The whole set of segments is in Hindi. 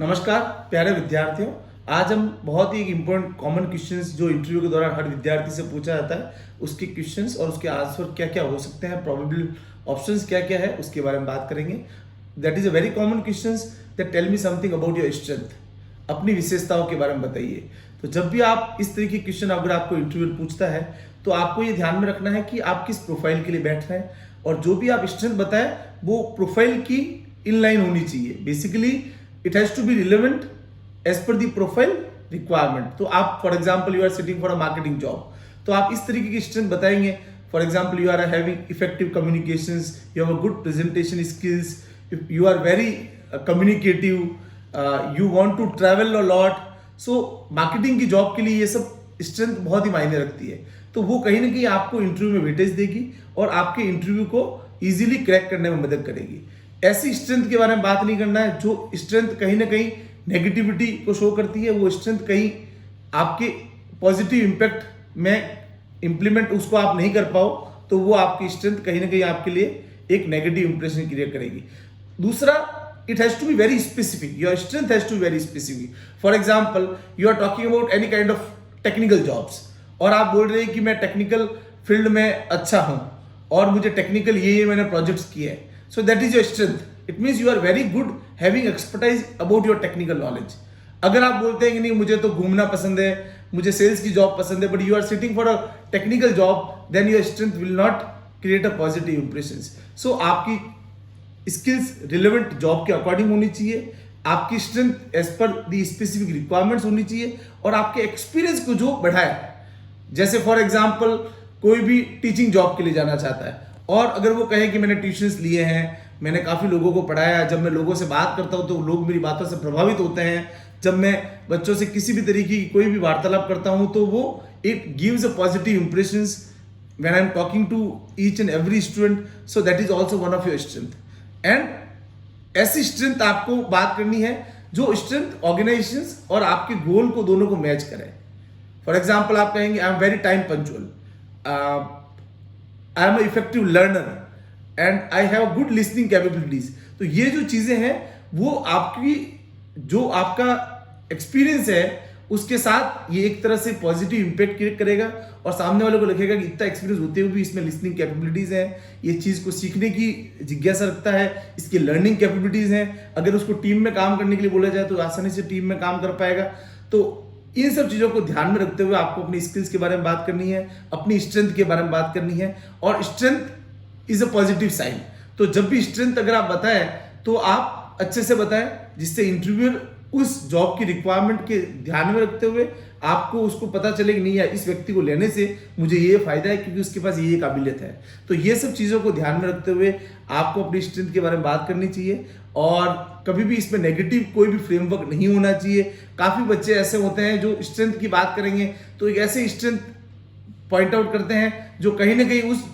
नमस्कार प्यारे विद्यार्थियों। आज हम बहुत ही एक इम्पोर्टेंट कॉमन क्वेश्चंस जो इंटरव्यू के दौरान हर विद्यार्थी से पूछा जाता है उसके क्वेश्चंस और उसके आंसर क्या क्या हो सकते हैं, प्रोबेबल ऑप्शंस क्या क्या है उसके बारे में बात करेंगे। That is a very common questions that tell me something about your strength. अपनी विशेषताओं के बारे में बताइए। तो जब भी आप इस तरह के क्वेश्चन अगर आपको इंटरव्यू पूछता है तो आपको ये ध्यान में रखना है कि आप किस प्रोफाइल के लिए बैठ रहे हैं और जो भी आप स्ट्रेंथ बताएं वो प्रोफाइल की इनलाइन होनी चाहिए। Basically it has to be relevant as per the profile requirement। तो आप for example you are sitting for a marketing job तो आप इस तरीके की स्ट्रेंथ बताएंगे। For example you are having effective communications, you have a good presentation skills, you are very communicative, you want to travel a lot. So marketing की जॉब के लिए ये सब स्ट्रेंथ बहुत ही मायने रखती है। तो वो कहीं ना कहीं आपको इंटरव्यू में वेटेज देगी और आपके इंटरव्यू को इजीली क्रैक करने में मदद करेगी। ऐसी स्ट्रेंथ के बारे में बात नहीं करना है जो स्ट्रेंथ कहीं ना कहीं नेगेटिविटी को शो करती है। वो स्ट्रेंथ कहीं आपके पॉजिटिव इंपैक्ट में इंप्लीमेंट उसको आप नहीं कर पाओ तो वो आपकी स्ट्रेंथ कहीं ना कहीं आपके लिए एक नेगेटिव इंप्रेशन क्रिएट करेगी। दूसरा, it has to be very specific. Your strength has to be very specific. For example you are talking about any kind of technical jobs और आप बोल रहे हैं कि मैं टेक्निकल फील्ड में अच्छा हूं और मुझे टेक्निकल ये मैंने प्रोजेक्ट्स किए हैं। So that is your strength. It means you are very good having expertise about your technical knowledge. अगर आप बोलते हैं कि नहीं मुझे तो घूमना पसंद है, मुझे सेल्स की जॉब पसंद है, but you are sitting for a technical job, then your strength will not create a positive impressions. So आपकी skills relevant जॉब के अकॉर्डिंग होनी चाहिए, आपकी strength as per the specific requirements होनी चाहिए और आपके एक्सपीरियंस को जो बढ़ाए। जैसे फॉर एग्जाम्पल कोई भी टीचिंग जॉब के लिए जाना चाहता है और अगर वो कहे कि मैंने ट्यूशंस लिए हैं, मैंने काफ़ी लोगों को पढ़ाया, जब मैं लोगों से बात करता हूँ तो लोग मेरी बातों से प्रभावित होते हैं, जब मैं बच्चों से किसी भी तरीके की कोई भी वार्तालाप करता हूँ तो वो it gives a positive impressions when I am talking to each and every student. So that is also one of your strength. And ऐसी स्ट्रेंथ आपको बात करनी है जो स्ट्रेंथ ऑर्गेनाइजेशंस और आपके गोल को दोनों को मैच करे। फॉर एग्जाम्पल आप कहेंगे I am very time punctual, I am effective learner and I have good listening capabilities. तो ये जो चीजें हैं वो आपकी जो आपका एक्सपीरियंस है उसके साथ ये एक तरह से पॉजिटिव इंपैक्ट क्रिएट करेगा और सामने वाले को लगेगा कि इतना एक्सपीरियंस होते हुए भी इसमें लिसनिंग कैपेबिलिटीज हैं, ये चीज को सीखने की जिज्ञासा रखता है, इसकी लर्निंग कैपेबिलिटीज हैं। अगर उसको टीम में काम करने के लिए बोला जाए तो आसानी से टीम में काम कर पाएगा। तो इन सब चीजों को ध्यान में रखते हुए आपको अपनी स्किल्स के बारे में बात करनी है, अपनी स्ट्रेंथ के बारे में बात करनी है और strength is a positive sign. तो जब भी स्ट्रेंथ अगर आप बताएं तो आप अच्छे से बताएं जिससे इंटरव्यूअर उस जॉब की रिक्वायरमेंट के ध्यान में रखते हुए आपको उसको पता चले कि नहीं यार इस व्यक्ति को लेने से मुझे ये फायदा है क्योंकि उसके पास ये काबिलियत है। तो ये सब चीजों को ध्यान में रखते हुए आपको अपनी स्ट्रेंथ के बारे में बात करनी चाहिए और कभी भी इसमें नेगेटिव कोई भी फ्रेमवर्क नहीं होना चाहिए। काफी बच्चे ऐसे होते हैं जो स्ट्रेंथ की बात करेंगे तो एक ऐसे स्ट्रेंथ पॉइंट आउट करते हैं जो कहीं ना कहीं उस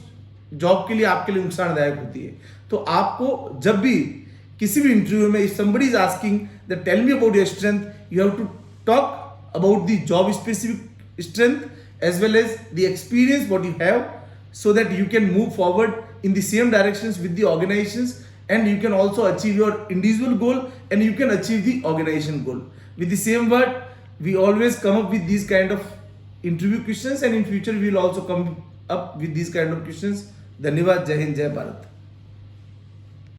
जॉब के लिए आपके लिए नुकसानदायक होती है। तो आपको जब भी किसी भी इंटरव्यू में if somebody is asking that tell me about your strength, you have to talk about the job specific strength as well as the experience what you have so that you can move forward in the same directions with the organizations and you can also achieve your individual goal and you can achieve the organization goal. With the same word, we always come up with these kind of interview questions and in future we will also come up with these kind of questions. धन्यवाद। जय हिंद, जय भारत।